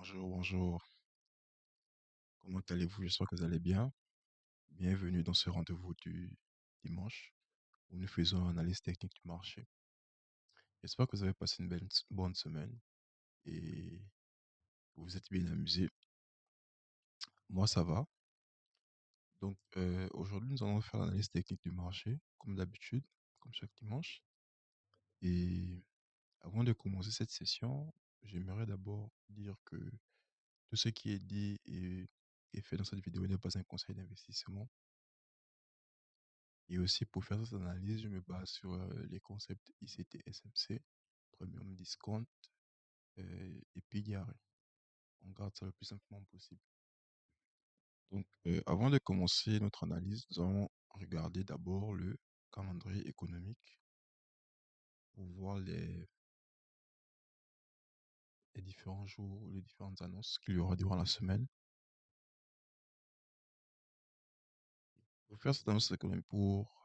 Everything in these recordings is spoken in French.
Bonjour, bonjour. Comment allez-vous? J'espère que vous allez bien. Bienvenue dans ce rendez-vous du dimanche où nous faisons une analyse technique du marché. J'espère que vous avez passé une bonne semaine et vous vous êtes bien amusé. Moi, ça va. Donc, aujourd'hui, nous allons faire l'analyse technique du marché, comme d'habitude, comme chaque dimanche. Et avant de commencer cette session, j'aimerais d'abord dire que tout ce qui est dit et fait dans cette vidéo n'est pas un conseil d'investissement. Et aussi, pour faire cette analyse, je me base sur les concepts ICT SMC, Premium Discount et PDRE. On garde ça le plus simplement possible. Donc, avant de commencer notre analyse, nous allons regarder d'abord le calendrier économique pour voir les différents jours, les différentes annonces qu'il y aura durant la semaine. Pour faire cette annonce économique,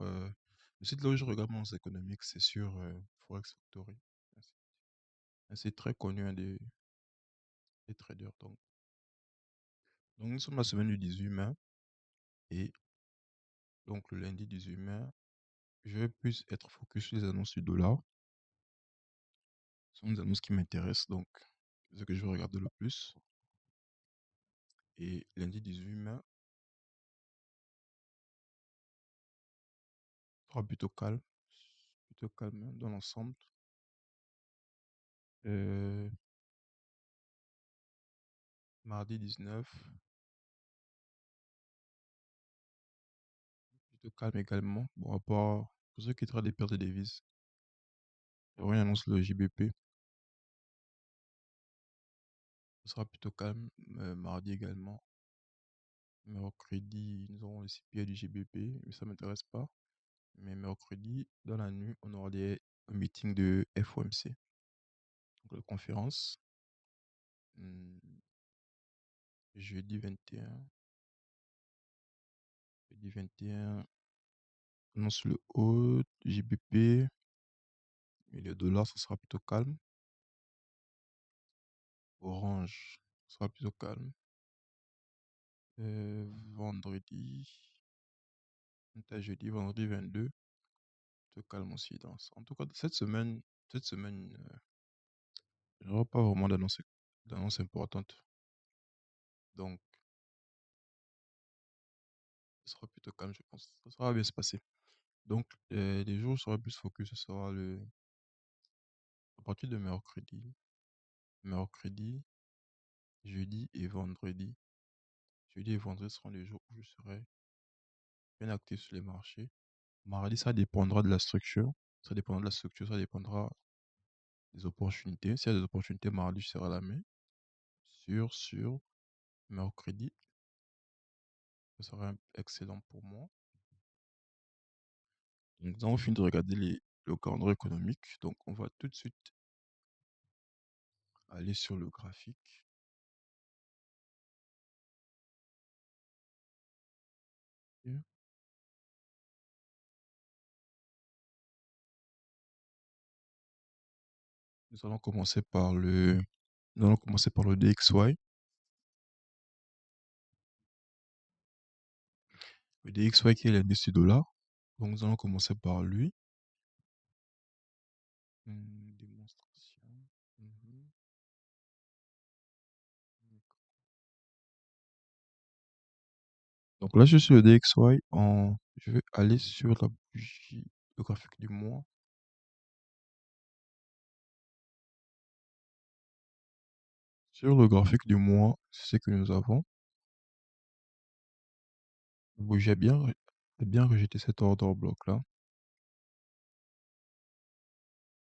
le site là où je regarde mon annonce économique, c'est sur Forex Factory. Un site très connu des traders. Donc, nous sommes la semaine du 18 mai et donc le lundi 18 mai, je vais plus être focus sur les annonces du dollar. Ce sont des annonces qui m'intéressent, donc ce que je vais regarder le plus. Et lundi 18 mai sera plutôt calme hein, dans l'ensemble. Euh, Mardi 19, plutôt calme également. Bon, à part pour ceux qui traitent des pertes de devises. Il y aura une annonce le JBP. Ce sera plutôt calme. Mardi également. Mercredi, nous aurons le CPI du GBP, mais ça ne m'intéresse pas. Mais mercredi, dans la nuit, on aura un meeting de FOMC, donc la conférence. Hmm, jeudi 21, jeudi 21, annonce le haut, JBP, et le dollar, ça sera plutôt calme. Orange, ça sera plutôt calme. Vendredi, vendredi 22, plutôt calme aussi. En tout cas, cette semaine, il n'y aura pas vraiment d'annonce importante. Donc, ce sera plutôt calme, je pense. Ça va bien se passer. Donc, les jours où je serai plus focus, ce sera à partir de mercredi, jeudi et vendredi. Jeudi et vendredi seront les jours où je serai bien actif sur les marchés. Mardi, ça dépendra de la structure. Ça dépendra de la structure, ça dépendra des opportunités. S'il y a des opportunités, mardi, je serai à la main. Sur mercredi, ça sera excellent pour moi. Donc, nous avons fini de regarder le calendrier économique. Donc, on va tout de suite aller sur le graphique. Ok. Nous allons commencer par le DXY. Le DXY qui est l'indice du dollar. Donc, nous allons commencer par lui. Démonstration. Mhm. Donc là, je suis sur le DXY. Je vais aller sur la bougie, le graphique du mois. Sur le graphique du mois, c'est ce que nous avons. La bougie a bien rejeté cet order bloc là.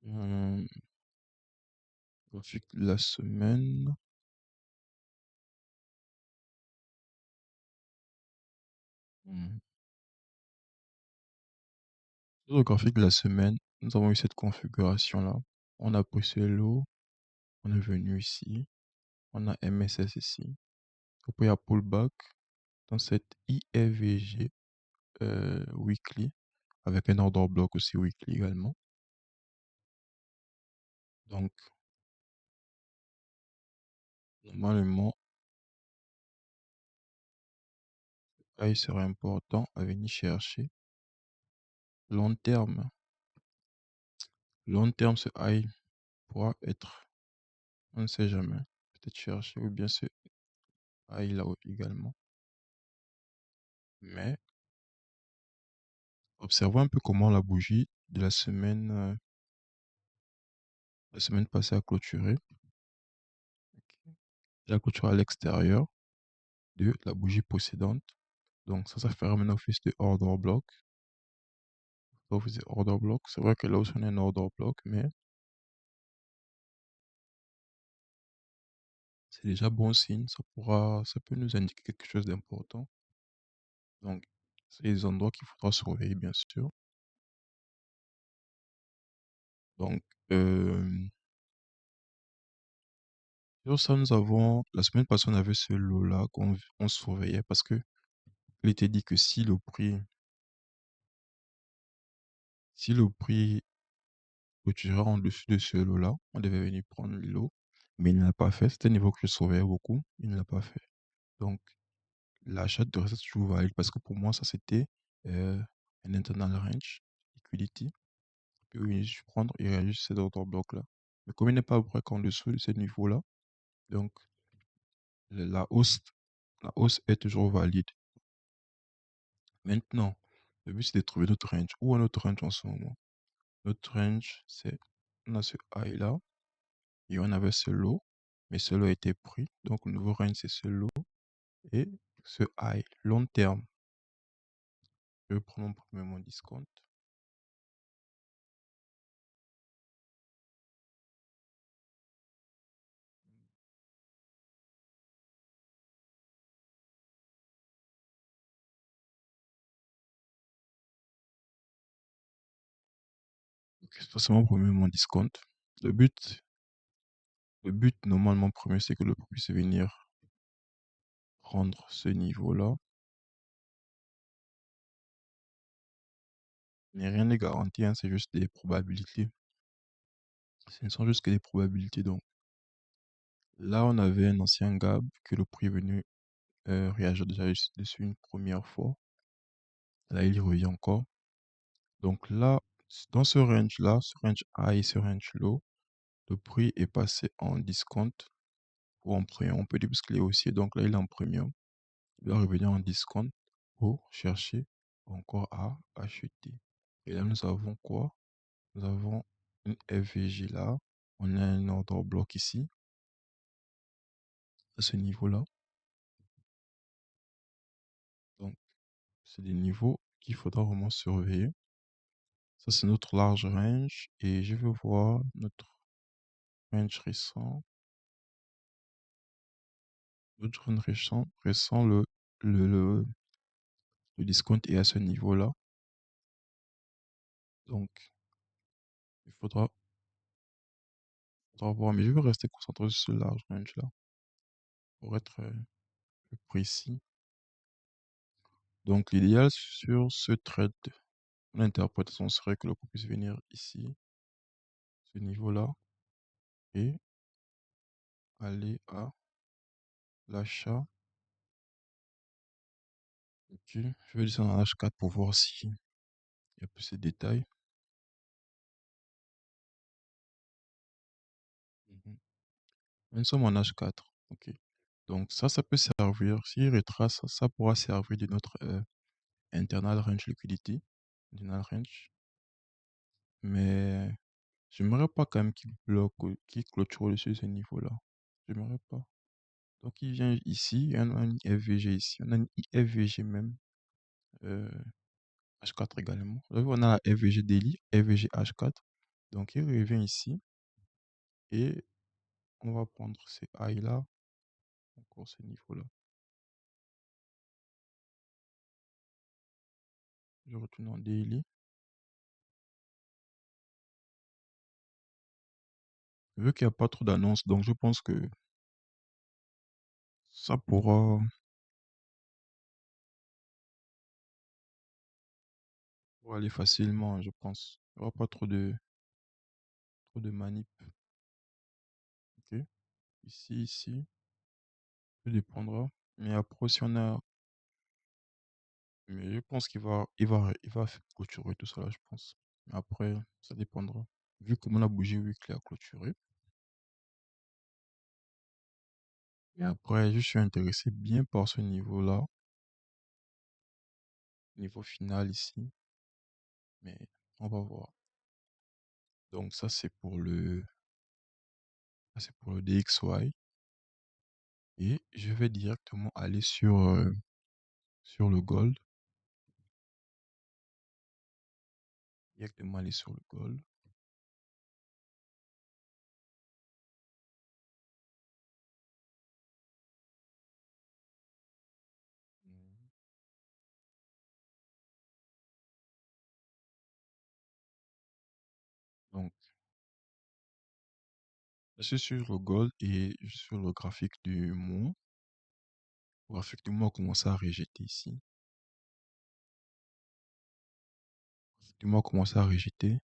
Euh, Graphique de la semaine. Hmm. Sur le graphique de la semaine, nous avons eu cette configuration là. On a pris ce lot, on est venu ici, on a MSS ici. Après, il y a pullback dans cette IFVG weekly, avec un order block aussi weekly également. Donc, Normalement, il serait important à venir chercher. Long terme. Long terme, ce high pourra être, on ne sait jamais, peut-être chercher ou bien ce high là également. Mais observons un peu comment la bougie de la semaine passée a clôturé. Elle a clôturé à l'extérieur de la bougie précédente. Donc ça fera maintenant office de order block. Office de order block. C'est vrai que là aussi on a un order block, mais c'est déjà bon signe. Ça peut nous indiquer quelque chose d'important. Donc, c'est les endroits qu'il faudra surveiller, bien sûr. Donc, sur ça, la semaine passée, on avait ce lot-là qu'on surveillait parce que il était dit que si le prix clôturait en dessus de ce lot-là, on devait venir prendre le lot. Mais il ne l'a pas fait. C'était un niveau que je surveillais beaucoup. Il ne l'a pas fait. Donc, l'achat de rester toujours valide parce que pour moi, ça c'était euh, un internal range liquidity. Puis oui, je prendre et réagir sur cet order bloc-là. Mais comme il n'est pas break en dessous de ce niveau-là, donc la hausse, la hausse est toujours valide. Maintenant, le but c'est de trouver notre range. Où est notre range en ce moment? Notre range, c'est, on a ce high là, et on avait ce low, mais ce low a été pris. Donc le nouveau range, c'est ce low et ce high. Long terme, je vais prendre mon premier discount. Ok, c'est forcément premier mon discount. Le but, le but normalement premier, c'est que le prix puisse venir prendre ce niveau-là. Mais rien n'est garanti, hein, c'est juste des probabilités. Ce ne sont juste que des probabilités. Donc là, on avait un ancien gap que le prix est venu réagir déjà dessus une première fois. Là, il y revient encore. Donc là, dans ce range-là, ce range high et ce range low, le prix est passé en discount ou en premium. On peut dire parce qu'il est haussier. Donc là, il est en premium. Il va revenir en discount pour chercher encore à acheter. Et là, nous avons quoi? Nous avons une FVG là. On a un order block ici, à ce niveau-là. Donc, c'est des niveaux qu'il faudra vraiment surveiller. Ça, c'est notre large range. Et je veux voir notre range récent. Notre range récent le, le discount est à ce niveau-là. Donc, il faudra voir. Mais je veux rester concentré sur ce large range-là pour être plus précis. Donc, l'idéal sur ce trade, l'interprétation serait que le prix puisse venir ici, ce niveau-là, et aller à l'achat. Ok, je vais descendre en H4 pour voir si il y a plus de détails. Mhm. Nous sommes en H4. Ok. Donc ça peut servir. S'il retrace, ça pourra servir de notre internal range liquidity. Internal range. Mais j'aimerais pas quand même qu'il bloque, qu'il clôture dessus ce niveau-là. J'aimerais pas. Donc il vient ici, on a une FVG ici, on a une FVG même, euh, H4 également. Là, on a la FVG daily, FVG H4. Donc il revient ici et on va prendre ces high là, encore ce niveau-là. Je retourne en daily. Vu qu'il n'y a pas trop d'annonces, donc je pense que ça pourra aller facilement, je pense. Il n'y aura pas trop de manip. Ok. Ici, ici. Ça dépendra. Mais après, si on a. Mais je pense qu'il va clôturer tout ça là, je pense. Mais après, ça dépendra. Vu comment la bougie weekly a clôturé. Et après, je suis intéressé bien par ce niveau-là, niveau final ici. Mais on va voir. Donc ça c'est pour le DXY. Et je vais directement aller sur le gold. Directement aller sur le gold. Donc, je suis sur le gold et sur le graphique du mois. Le graphique du mois a commencé à rejeter ici. Le graphique du mois a commencé à rejeter.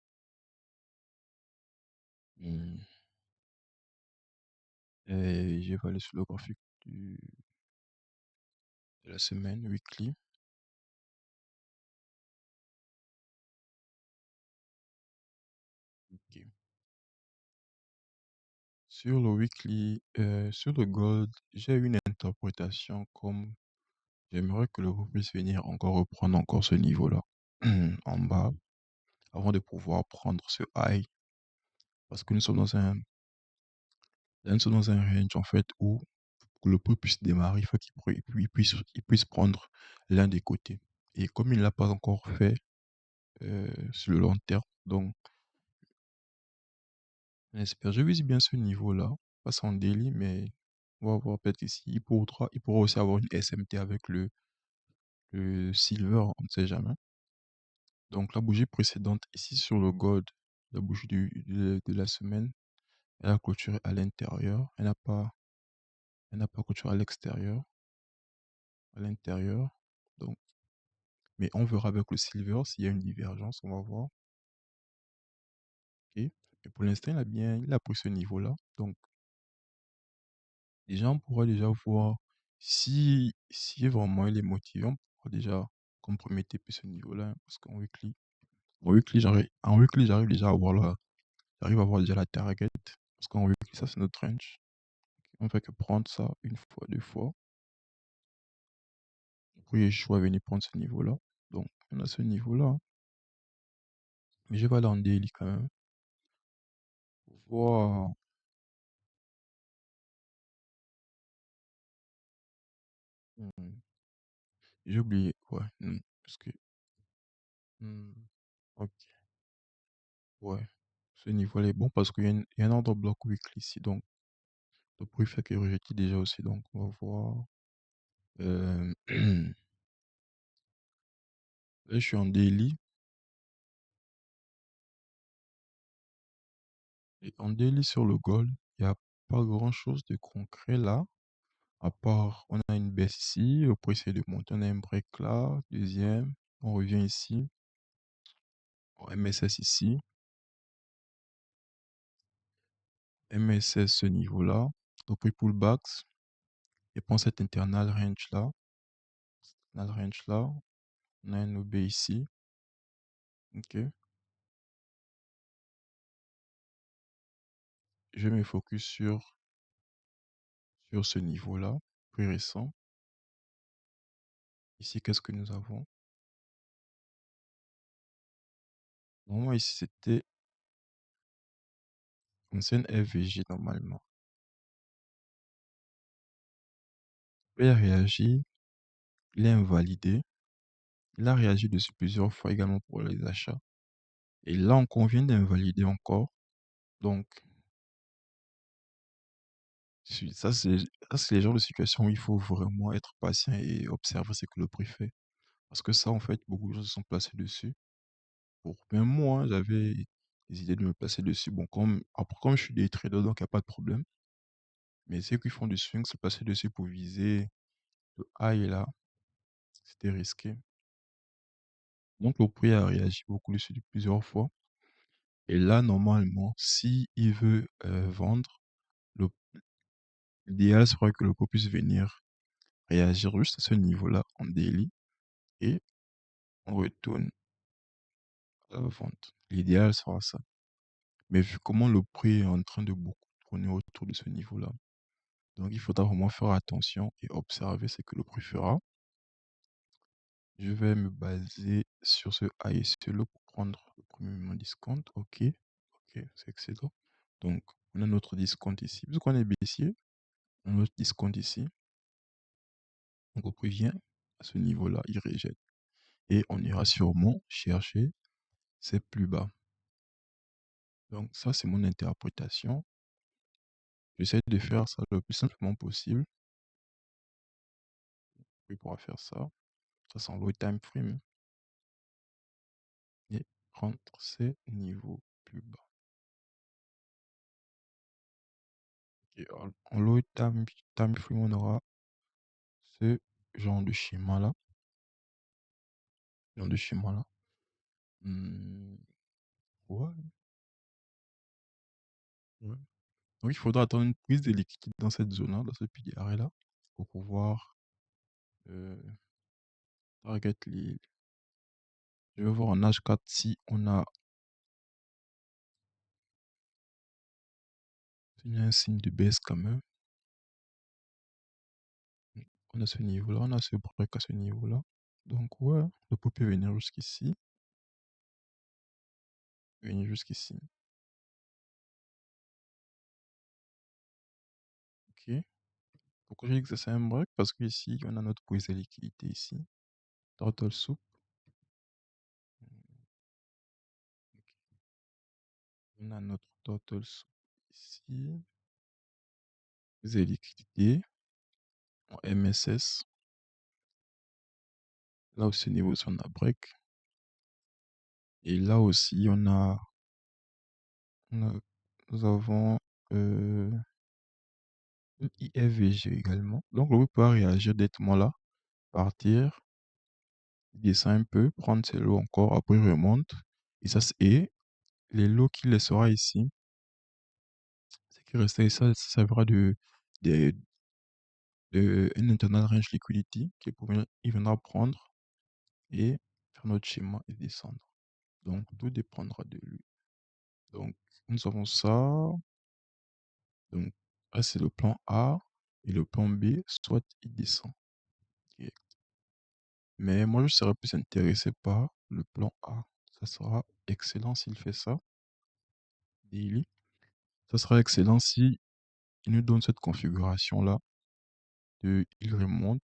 Hmm. Et je vais aller sur le graphique de la semaine weekly. Ok. Sur le weekly, sur le gold, j'ai une interprétation comme j'aimerais que le groupe puisse venir encore reprendre encore ce niveau-là en bas avant de pouvoir prendre ce high parce que nous sommes dans un range en fait où pour que le prix puisse démarrer, il faut qu'il puisse prendre l'un des côtés. Et comme il ne l'a pas encore fait sur le long terme, donc j'espère, je vise bien ce niveau-là, pas sans daily, mais on va voir peut-être ici, il pourra aussi avoir une SMT avec le silver, on ne sait jamais. Donc la bougie précédente ici sur le gold, la bougie de la semaine, elle a clôturé à l'intérieur, elle n'a pas clôturé à l'extérieur, à l'intérieur. Donc, mais on verra avec le silver s'il y a une divergence, on va voir. Ok. Et pour l'instant, il a pris ce niveau-là. Donc, déjà, on pourra déjà voir si vraiment il est motivé, on pourra déjà compromettre ce niveau-là, hein, parce qu'en weekly, j'arrive déjà à voir j'arrive à voir déjà la target, parce qu'en weekly, ça c'est notre range. On fait que prendre ça une fois, deux fois. Après, je vais venir prendre ce niveau-là. Donc, on a ce niveau-là, hein. Mais je vais aller en daily quand même. Pour voir. Hmm, j'ai oublié. Ouais, parce que. hmm, ok, ouais. Ce niveau-là est bon parce qu'il y a un ordre bloc weekly ici. Donc, le prix fait que rejette déjà aussi. Donc, on va voir. Euh, Là, je suis en daily. Et en daily sur le gold, il n'y a pas grand-chose de concret là. À part, on a une baisse ici, le prix essaie de monter, on a un break là, deuxième, on revient ici, en MSS ici, MSS ce niveau-là, le prix pullbacks, et prend cette internal range là, on a un OB ici, ok, je me focus sur ce niveau-là, prix récent, ici qu'est-ce que nous avons? Normalement ici c'était ancienne FVG normalement, il a réagi, il est invalidé, il a réagi dessus plusieurs fois également pour les achats. Et là, on convient d'invalider encore. Donc, ça, c'est les genres de situations où il faut vraiment être patient et observer ce que le prix fait. Parce que ça, en fait, beaucoup de gens se sont placés dessus. Même moi, hein, j'avais des idées de me placer dessus. Bon, après, comme je suis des traders, donc il n'y a pas de problème. Mais ceux qui font du swing, se placer dessus pour viser le high là, c'était risqué. Donc, le prix a réagi beaucoup dessus plusieurs fois. Et là, normalement, si il veut vendre, le L'idéal serait que le pot puisse venir réagir juste à ce niveau-là en daily et on retourne à la vente. L'idéal sera ça. Mais vu comment le prix est en train de beaucoup tourner autour de ce niveau-là, donc il faudra vraiment faire attention et observer ce que le prix fera. Je vais me baser sur ce high et ce low pour prendre le premier moment discount. Ok, ok, c'est excellent. Donc, on a notre discount ici. Vu qu'on est baissier, on a notre discount ici. Donc, au prix vient à ce niveau-là, il rejette. Et on ira sûrement chercher ses plus bas. Donc, ça, c'est mon interprétation. J'essaie de faire ça le plus simplement possible. Il pourra faire ça. Ça, c'est en low time frame. Et prendre ces niveaux plus bas. Et en low time frame, on aura ce genre de schéma-là. Genre de schéma-là. Ouais, ouais. Donc, il faudra attendre une prise de liquidité dans cette zone-là, dans ce pilier là pour pouvoir euh, target les. Je vais voir en H4 si on a un signe de baisse quand même. On a ce niveau-là, on a ce break à ce niveau-là. Donc, ouais, le pot peut venir jusqu'ici. Venir jusqu'ici. Ok. Pourquoi j'ai dit que c'est un break? Parce qu'ici, on a notre prise de liquidité ici. Turtle soup. On a notre turtle soup ici. Prise de liquidité en MSS. Là aussi, au niveau, on a break. Et là aussi, nous avons une IFVG également. Donc, le groupe peut réagir directement là, partir, il descend un peu, prendre ses lots encore, après il remonte. Et ça, et les lots qu'il laissera ici, ce qui restera ici, ça servira de, un internal range liquidity il viendra prendre et faire notre schéma et descendre. Donc, tout dépendra de lui. Donc, nous avons ça. Donc, là, c'est le plan A et le plan B, soit il descend. Ok. Mais moi, je serais plus intéressé par le plan A. Ça sera excellent s'il fait ça. Daily. Ça sera excellent si il nous donne cette configuration-là. Il remonte,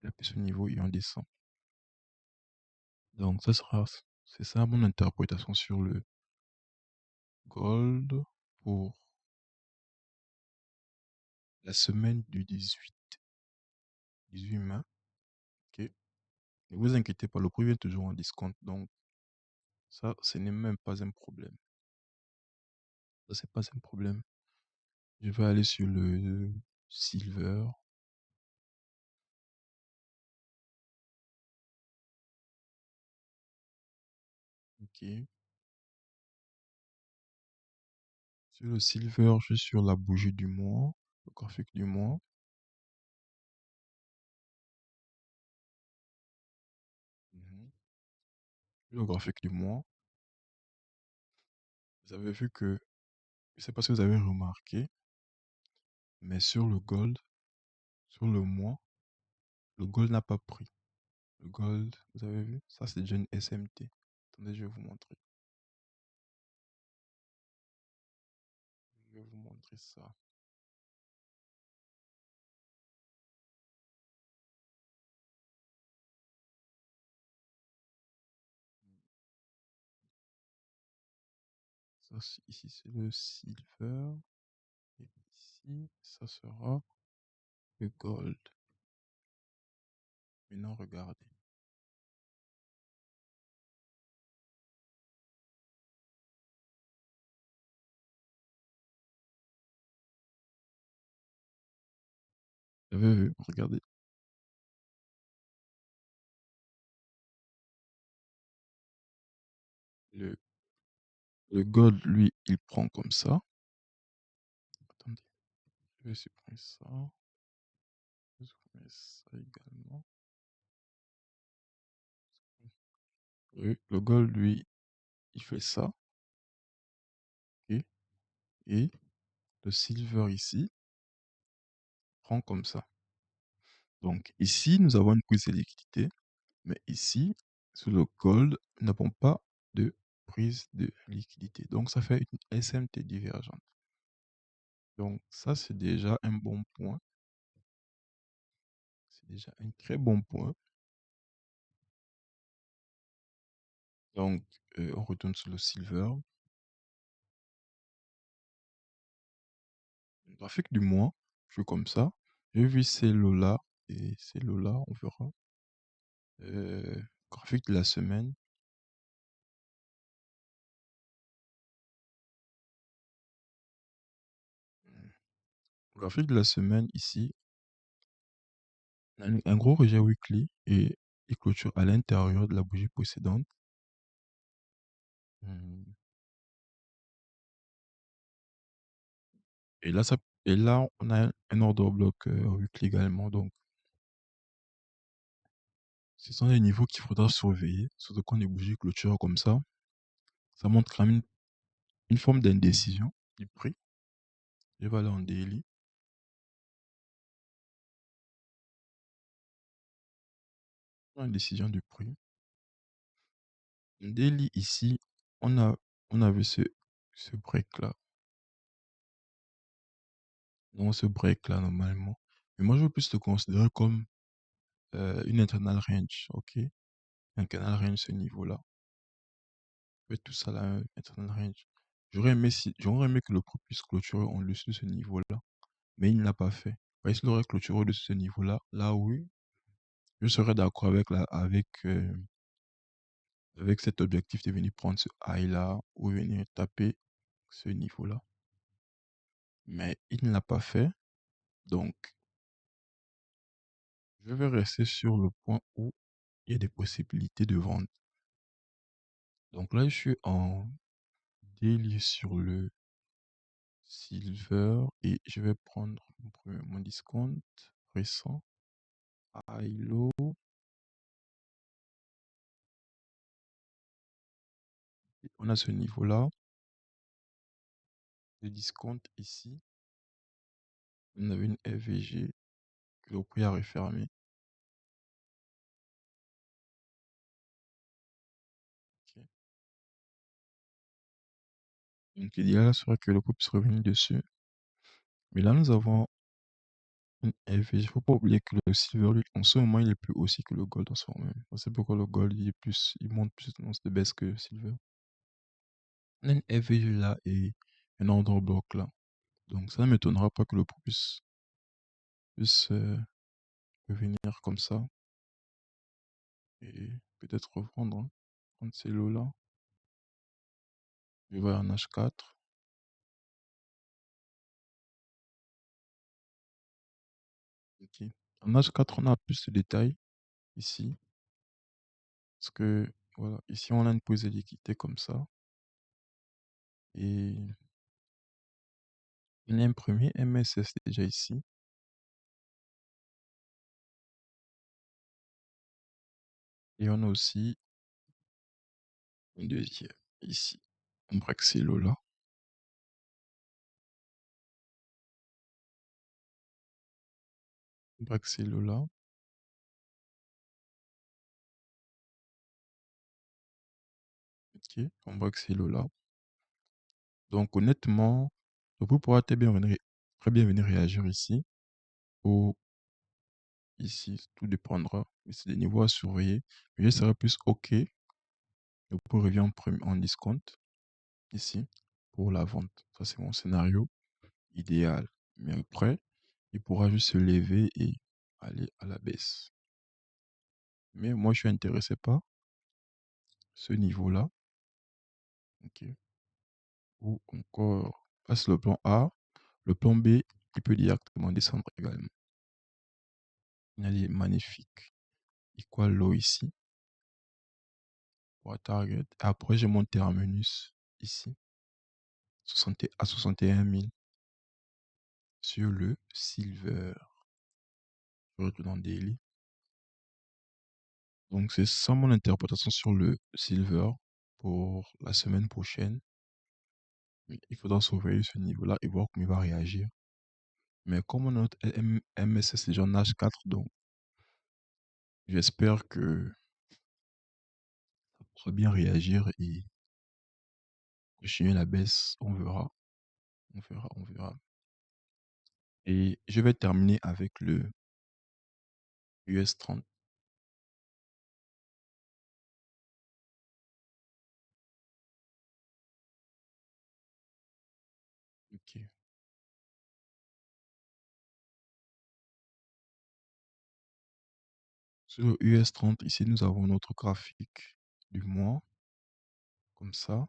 il appuie ce niveau et on descend. Donc, c'est ça mon interprétation sur le gold pour la semaine du 18 mai. Ok. Ne vous inquiétez pas, le prix vient toujours en discount. Donc, ça, ce n'est même pas un problème. Ça, c'est pas un problème. Je vais aller sur le silver. Ok. Sur le silver, je suis sur la bougie du mois, le graphique du mois. Mhm. Le graphique du mois. Vous avez vu que, je ne sais pas si vous avez remarqué, mais sur le gold, sur le mois, le gold n'a pas pris. Le gold, vous avez vu? Ça, c'est déjà une SMT. Attendez, je vais vous montrer. Je vais vous montrer ça. Ça, ici, c'est le silver. Et ici, ça sera le gold. Maintenant, regardez. Vous avez vu? Regardez. Le, le gold, lui, il prend comme ça. Attendez. Je vais supprimer ça. Je vais supprimer ça également. Oui, le gold, lui, il fait ça. Ok. Et le silver ici prend comme ça. Donc ici, nous avons une prise de liquidité. Mais ici, sur le gold, nous n'avons pas de prise de liquidité. Donc ça fait une SMT divergente. Donc ça, c'est déjà un bon point. C'est déjà un très bon point. Donc, on retourne sur le silver. Graphique du mois, je fais comme ça. J'ai vu ces lots-là et ces lots-là, on verra. Graphique de la semaine. Graphique de la semaine, ici, un gros rejet weekly et il clôture à l'intérieur de la bougie précédente. Hmm. Et là, on a un order block weekly également. Donc, ce sont les niveaux qu'il faudra surveiller. Surtout quand les bougies clôturent comme ça. Ça montre quand même une forme d'indécision du prix. Je vais aller en daily. Indécision du prix. En daily, ici, on a, on a vu ce break-là. Non, ce break-là, normalement. Mais moi, je veux plus le considérer comme une internal range. OK? Un canal range, ce niveau-là. Fait tout ça là, internal range. J'aurais aimé que le prix puisse clôturer en dessus de ce niveau-là. Mais il ne l'a pas fait. S'il aurait clôturé au-dessus de ce niveau-là, là oui, je serais d'accord avec cet objectif de venir prendre ce high-là ou venir taper ce niveau-là. Mais il ne l'a pas fait. Donc, je vais rester sur le point où il y a des possibilités de vente. Donc là, je suis en daily sur le silver et je vais prendre mon discount récent. High low. On a ce niveau-là. Le discount ici. On avait une FVG que le prix a refermé. Ok. Donc l'idéal serait que le prix puisse revenir dessus. Mais là, nous avons une FVG. Il ne faut pas oublier que le silver, lui, en ce moment, il est plus aussi que le gold en ce moment même. C'est pourquoi le gold, il monte plus de tendance de baisse que le silver. On a une FVG là et un ordre bloc là. Donc ça ne m'étonnera pas que le prix puisse revenir comme ça et peut-être reprendre, hein, prendre ces lots-là. Je vais en H4. Ok. En H4, on a plus de détails ici. Parce que, voilà, ici, on a une pose de liquidité comme ça. Et on a un premier MSS déjà ici. Et on a aussi un deuxième ici. On break ces lots-là. On break ces lots-là. Ok, on break ces lots-là. Donc, honnêtement, le prix pourra très bien venir réagir ici. Ou ici, tout dépendra. Mais c'est des niveaux à surveiller. Mais je serais plus OK. Le prix revient en discount ici pour la vente. Ça, c'est mon scénario idéal. Mais après, il pourra juste se lever et aller à la baisse. Mais moi, je suis intéressé par ce niveau-là. OK. Ou encore, passe le plan A. Le plan B, il peut directement descendre également. Il est magnifique. Equal low ici. Pour target. Après, j'ai mon terminus ici. À 61 000. sur le silver. Je retourne en daily. Donc, c'est ça mon interprétation sur le silver pour la semaine prochaine. Il faudra surveiller ce niveau-là et voir comment il va réagir. Mais comme on a notre MSS déjà en H4, donc j'espère que ça pourra bien réagir et continuer la baisse. On verra, on verra, on verra. Et je vais terminer avec le US 30. Ok. Sur le US 30, ici, nous avons notre graphique du mois, comme ça.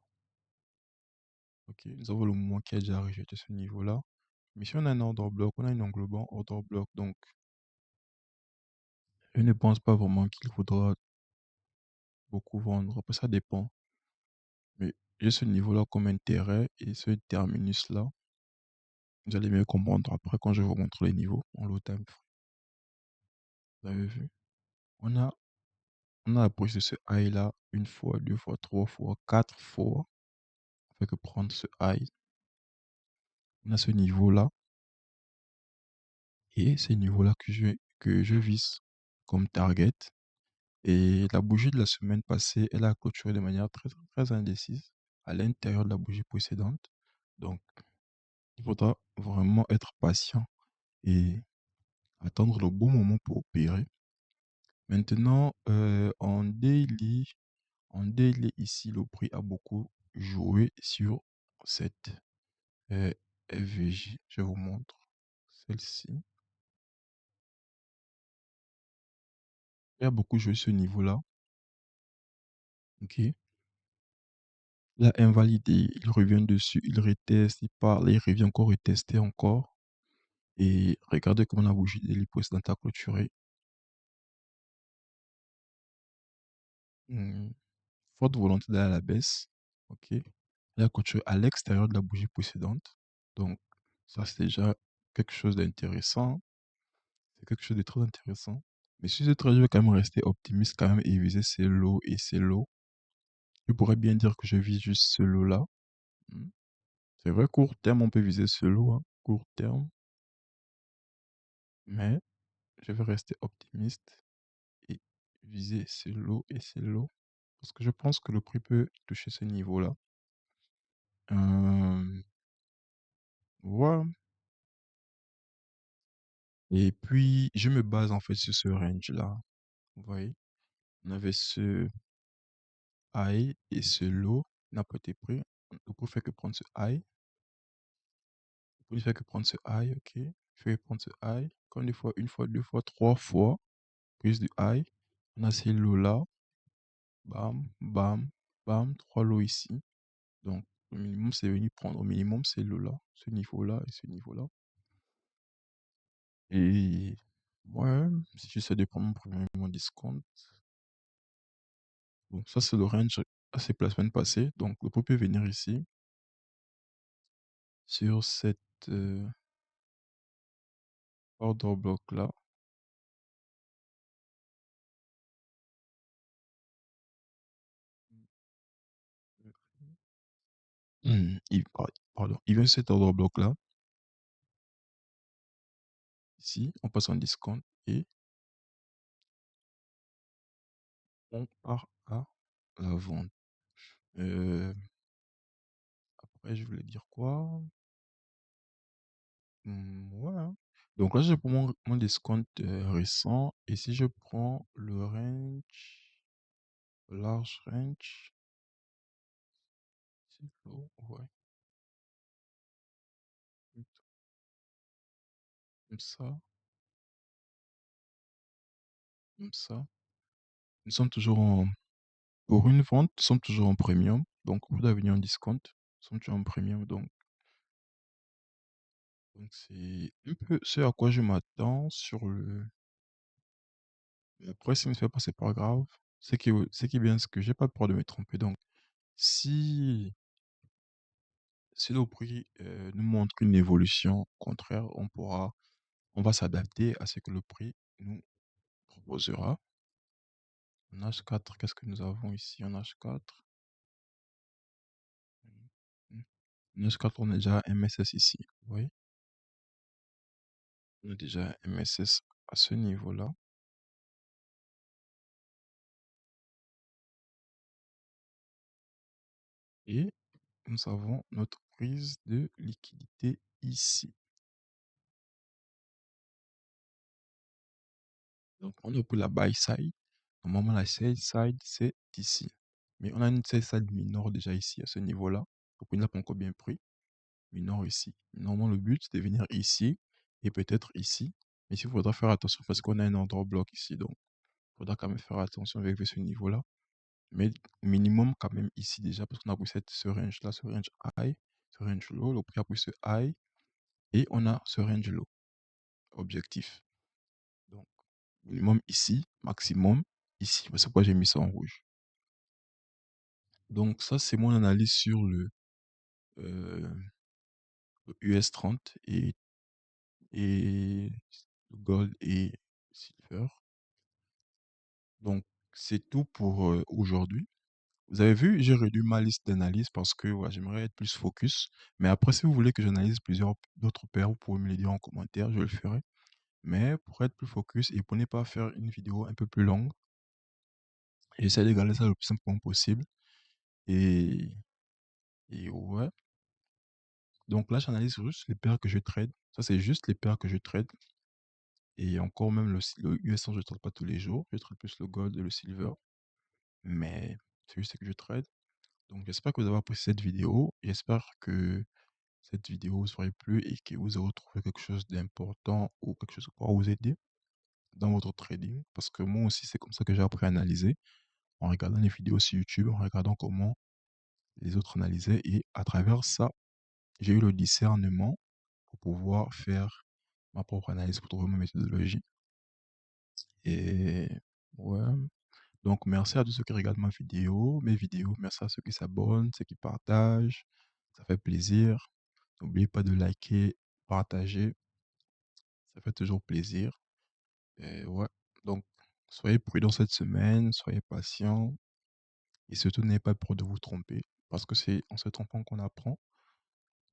Ok, nous avons le mois qui a déjà rejeté ce niveau-là. Mais si on a un order block, on a un englobant order block. Donc, je ne pense pas vraiment qu'il faudra beaucoup vendre. Après, ça dépend. Mais j'ai ce niveau-là comme intérêt et ce terminus-là, vous allez mieux comprendre après quand je vous montre les niveaux en low time frame. Vous avez vu? On a, on a approché ce high-là une fois, deux fois, trois fois, quatre fois. On fait que prendre ce high. On a ce niveau-là. Et c'est niveau-là que je vise comme target. Et la bougie de la semaine passée, elle a clôturé de manière très, très indécise à l'intérieur de la bougie précédente. Donc, il faudra vraiment être patient et attendre le bon moment pour opérer. Maintenant, en daily ici, le prix a beaucoup joué sur cette FVJ. Je vous montre celle-ci. Il a beaucoup joué ce niveau-là. Ok. Il a invalidé, il revient dessus, il reteste, il parle, il revient encore retester encore. Et regardez comment la bougie de précédente a clôturé. Hmm, Forte volonté d'aller à la baisse. Ok. Elle a clôturé à l'extérieur de la bougie précédente. Donc, ça, c'est déjà quelque chose d'intéressant. C'est quelque chose de très intéressant. Mais si ce trader veut quand même rester optimiste quand même et viser ces lows et ces lows, je pourrais bien dire que je vise juste ce lot-là. Hmm. C'est vrai, court terme, on peut viser ce lot, hein, court terme. Mais je vais rester optimiste et viser ces lots et ces lots. Parce que je pense que le prix peut toucher ce niveau-là. Euh, voilà. Et puis, je me base en fait sur ce range-là. Vous voyez, on avait ce high et ce low n'a pas été pris. Le prix fait que prendre ce high. Le prix fait que prendre ce high, ok. Il fait prendre ce high. Encore une fois, deux fois, trois fois. Prise du high. On a ces lows-là. Bam, bam, bam. Trois lows ici. Donc, le minimum, c'est venu prendre au minimum ces lots-là. Ce niveau-là et ce niveau-là. Et ouais, si j'essaie de prendre mon premier mon discount, bon, ça c'est le range assez la semaine passée. Donc le prix peut venir ici sur cette order block là. Pardon, il vient sur cet order block là. Ici, on passe en discount et on part à la vente. Euh, Après, je voulais dire quoi? Ouais, hein. Donc là, je prends mon discount récent. Et si je prends le range, large range, c'est low, ouais, comme ça, comme ça. Nous sommes toujours en, pour une vente, nous sommes toujours en premium. Donc, au lieu d'avenir en discount, nous sommes toujours en premium. Donc c'est un peu ce à quoi je m'attends sur le. Mais après, si ne fait pas, c'est pas grave. C'est qui est bien, ce que j'ai pas peur de me tromper. Donc, si Si nos prix nous montrent une évolution contraire, on va s'adapter à ce que le prix nous proposera. En H4, qu'est-ce que nous avons ici en H4? En H4, on a déjà un MSS ici. Oui, on a déjà un MSS à ce niveau-là. Et nous avons notre prise de liquidité ici. Donc, on est pour la buy side. Normalement, la sell side, c'est ici. Mais on a une sell side minor déjà ici, à ce niveau-là. Donc, il n'a pas encore bien pris. Minor ici. Normalement, le but, c'est de venir ici et peut-être ici. Mais il faudra faire attention parce qu'on a un order block ici. Donc, il faudra quand même faire attention avec ce niveau-là. Mais minimum quand même ici déjà parce qu'on a pris ce range-là, ce range high, ce range low. Le prix a pris ce high et on a ce range low. Objectif. Donc, minimum ici, maximum ici. C'est pourquoi j'ai mis ça en rouge. Donc ça, c'est mon analyse sur euh, le US30 et le gold et silver. Donc c'est tout pour aujourd'hui. Vous avez vu, j'ai réduit ma liste d'analyse parce que voilà, j'aimerais être plus focus. Mais après, si vous voulez que j'analyse plusieurs d'autres paires, vous pouvez me le dire en commentaire, je le ferai. Mais pour être plus focus et pour ne pas faire une vidéo un peu plus longue, j'essaie de garder ça le plus simplement possible. Et, et ouais. Donc là, j'analyse juste les paires que je trade. Ça, c'est juste les paires que je trade. Et encore même le US100, je ne trade pas tous les jours. Je trade plus le gold et le silver. Mais c'est juste ce que je trade. Donc j'espère que vous avez apprécié cette vidéo. J'espère que cette vidéo vous aura plu et que vous aurez trouvé quelque chose d'important ou quelque chose qui pourra vous aider dans votre trading. Parce que moi aussi, c'est comme ça que j'ai appris à analyser. En regardant les vidéos sur YouTube, en regardant comment les autres analysaient. Et à travers ça, j'ai eu le discernement pour pouvoir faire ma propre analyse, pour trouver ma méthodologie. Et ouais. Donc, merci à tous ceux qui regardent mes vidéos. Merci à ceux qui s'abonnent, ceux qui partagent. Ça fait plaisir. N'oubliez pas de liker, partager. Ça fait toujours plaisir. Et ouais. Donc, soyez prudents cette semaine, soyez patients. Et surtout, n'ayez pas peur de vous tromper. Parce que c'est en se trompant qu'on apprend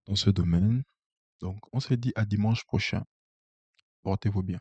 dans ce domaine. Donc, on se dit à dimanche prochain. Portez-vous bien.